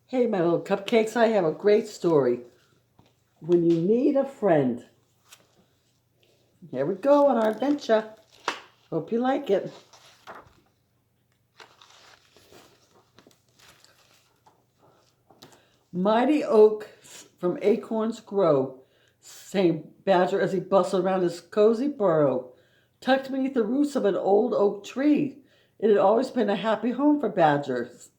Hey, my little cupcakes, I have a great story. When you need a friend. Here we go on our adventure. Hope you like it. Mighty oak from acorns grow, sang Badger as he bustled around his cozy burrow. Tucked beneath the roots of an old oak tree, it had always been a happy home for badgers.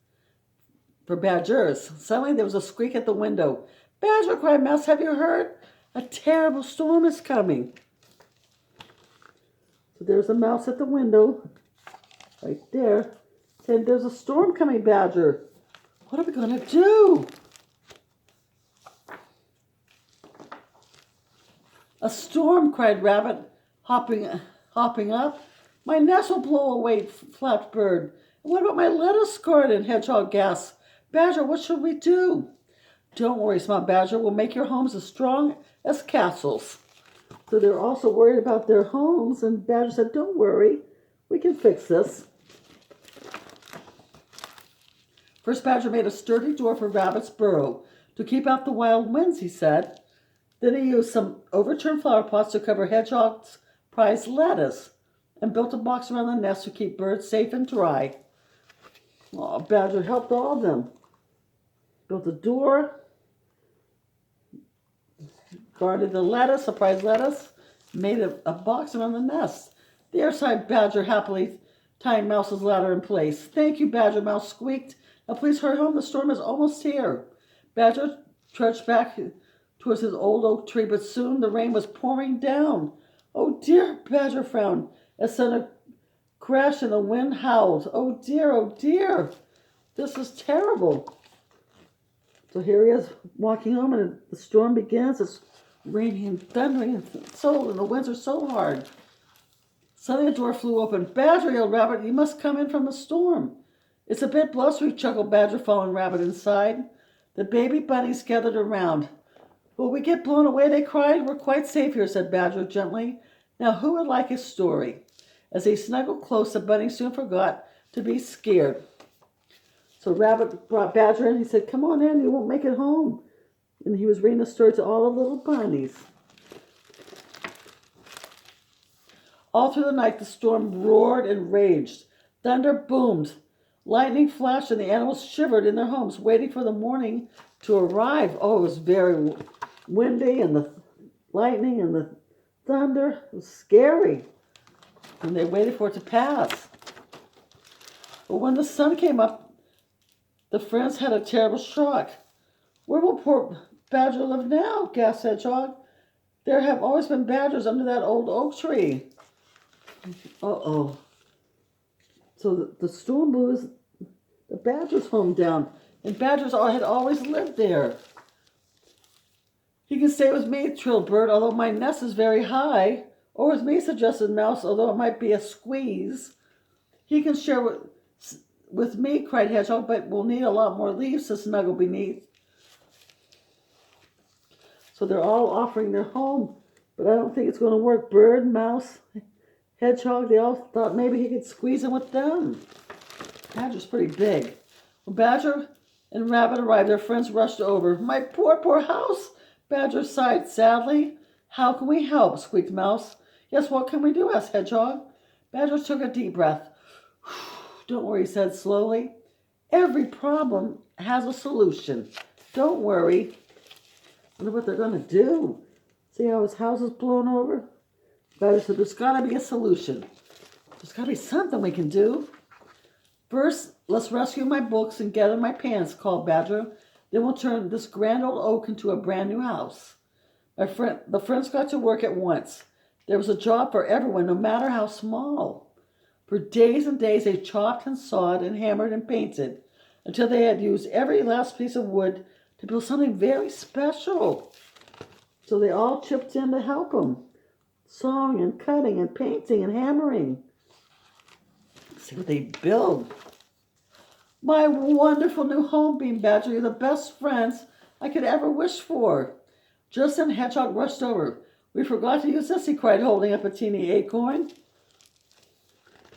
Suddenly there was a squeak at the window. Badger, cried Mouse, have you heard? A terrible storm is coming. So there's a mouse at the window, right there, saying, there's a storm coming, Badger. What are we going to do? A storm, cried Rabbit, hopping up. My nest will blow away, flapped Bird. And what about my lettuce garden? Hedgehog gasped. Badger, what should we do? Don't worry, smiled Badger. We'll make your homes as strong as castles. So they're also worried about their homes, and Badger said, don't worry, we can fix this. First, Badger made a sturdy door for Rabbit's burrow to keep out the wild winds, he said. Then he used some overturned flower pots to cover Hedgehog's prized lettuce and built a box around the nest to keep birds safe and dry. Oh, Badger helped all of them. Built a door, guarded the lettuce, the prized lettuce, made a box around the nest. There sighed Badger happily, tying Mouse's ladder in place. Thank you, Badger, Mouse squeaked. Now please hurry home, the storm is almost here. Badger trudged back towards his old oak tree, but soon the rain was pouring down. Oh dear, Badger frowned as thunder crashed and the wind howled. Oh dear, this is terrible. So here he is walking home, and the storm begins. It's raining and thundering and the winds are so hard. Suddenly a door flew open. Badger, yelled Rabbit, you must come in from the storm. It's a bit blustery, chuckled Badger, following Rabbit inside. The baby bunnies gathered around. Will we get blown away? They cried. We're quite safe here, said Badger gently. Now who would like a story? As they snuggled close, the bunny soon forgot to be scared. So Rabbit brought Badger in. He said, come on in, you won't make it home. And he was reading the story to all the little bunnies. All through the night, the storm roared and raged. Thunder boomed. Lightning flashed, and the animals shivered in their homes, waiting for the morning to arrive. Oh, it was very windy, and the lightning and the thunder. It was scary. And they waited for it to pass. But when the sun came up, the friends had a terrible shock. Where will poor Badger live now? Gasped Hedgehog. There have always been badgers under that old oak tree. Uh-oh. So the storm blew the badger's home down, and badgers had always lived there. He can stay with me, trilled Bird, although my nest is very high. Or with me, suggested Mouse, although it might be a squeeze. He can share with me, cried Hedgehog, but we'll need a lot more leaves to snuggle beneath. So they're all offering their home, but I don't think it's going to work. Bird, Mouse, Hedgehog, they all thought maybe he could squeeze in with them. Badger's pretty big. When Badger and Rabbit arrived, their friends rushed over. My poor house, Badger sighed sadly. How can we help? Squeaked Mouse. Yes, what can we do? Asked Hedgehog. Badger took a deep breath. Don't worry, he said slowly. Every problem has a solution. Don't worry. I wonder what they're going to do. See how his house is blown over? Badger said, there's got to be a solution. There's got to be something we can do. First, let's rescue my books and gather my pants, called Badger. Then we'll turn this grand old oak into a brand new house. The friends got to work at once. There was a job for everyone, no matter how small. For days and days, they chopped and sawed and hammered and painted until they had used every last piece of wood to build something very special. So they all chipped in to help them, sawing and cutting and painting and hammering. See what they build. My wonderful new home, beamed Badger. You're the best friends I could ever wish for. Just then Hedgehog rushed over. We forgot to use this, he cried, holding up a teeny acorn.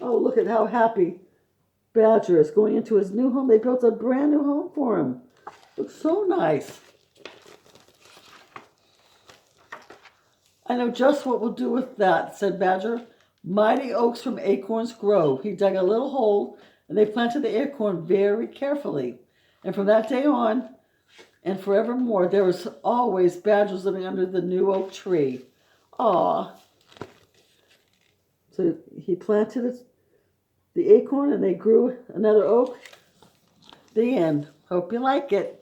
Oh, look at how happy Badger is going into his new home. They built a brand new home for him. looks so nice. I know just what we'll do with that, said Badger. Mighty oaks from acorns grow. He dug a little hole, and they planted the acorn very carefully. And from that day on, and forevermore, there was always badgers living under the new oak tree. Aw. So he planted the acorn, and they grew another oak. The end. Hope you like it.